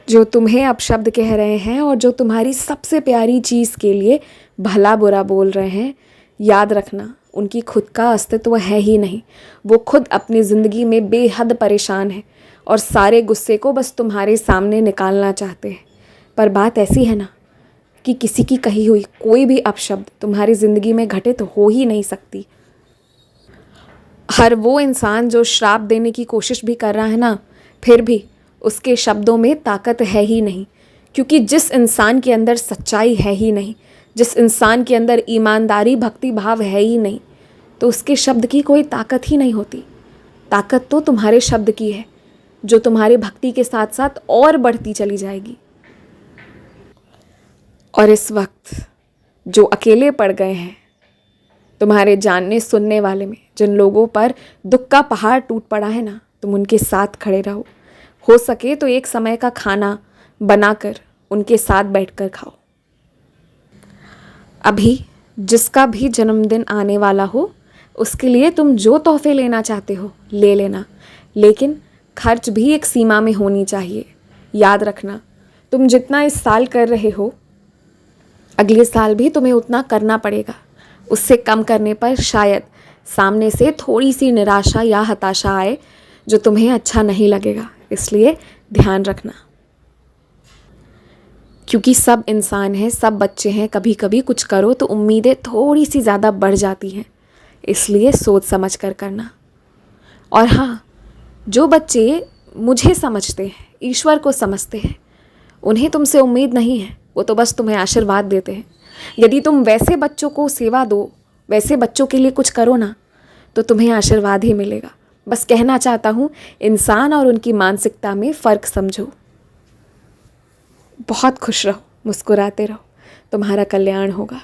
जो तुम्हें अपशब्द कह रहे हैं और जो तुम्हारी सबसे प्यारी चीज़ के लिए भला बुरा बोल रहे हैं, याद रखना उनकी खुद का अस्तित्व है ही नहीं। वो खुद अपनी ज़िंदगी में बेहद परेशान है और सारे गुस्से को बस तुम्हारे सामने निकालना चाहते हैं। पर बात ऐसी है ना कि किसी की कही हुई कोई भी अपशब्द तुम्हारी ज़िंदगी में घटित हो ही नहीं सकती। हर वो इंसान जो श्राप देने की कोशिश भी कर रहा है ना, फिर भी उसके शब्दों में ताकत है ही नहीं, क्योंकि जिस इंसान के अंदर सच्चाई है ही नहीं, जिस इंसान के अंदर ईमानदारी भक्ति भाव है ही नहीं, तो उसके शब्द की कोई ताकत ही नहीं होती। ताकत तो तुम्हारे शब्द की है, जो तुम्हारी भक्ति के साथ साथ और बढ़ती चली जाएगी। और इस वक्त जो अकेले पड़ गए हैं, तुम्हारे जानने सुनने वाले में जिन लोगों पर दुख का पहाड़ टूट पड़ा है ना, तुम उनके साथ खड़े रहो। हो सके तो एक समय का खाना बनाकर उनके साथ बैठकर खाओ। अभी जिसका भी जन्मदिन आने वाला हो, उसके लिए तुम जो तोहफे लेना चाहते हो ले लेना, लेकिन खर्च भी एक सीमा में होनी चाहिए। याद रखना, तुम जितना इस साल कर रहे हो, अगले साल भी तुम्हें उतना करना पड़ेगा। उससे कम करने पर शायद सामने से थोड़ी सी निराशा या हताशा आए, जो तुम्हें अच्छा नहीं लगेगा। इसलिए ध्यान रखना, क्योंकि सब इंसान हैं, सब बच्चे हैं, कभी कभी कुछ करो तो उम्मीदें थोड़ी सी ज़्यादा बढ़ जाती हैं। इसलिए सोच समझ कर करना। और हाँ, जो बच्चे मुझे समझते हैं, ईश्वर को समझते हैं, उन्हें तुमसे उम्मीद नहीं है, वो तो बस तुम्हें आशीर्वाद देते हैं। यदि तुम वैसे बच्चों को सेवा दो, वैसे बच्चों के लिए कुछ करो ना, तो तुम्हें आशीर्वाद ही मिलेगा। बस कहना चाहता हूँ, इंसान और उनकी मानसिकता में फ़र्क समझो। बहुत खुश रहो, मुस्कुराते रहो, तुम्हारा कल्याण होगा।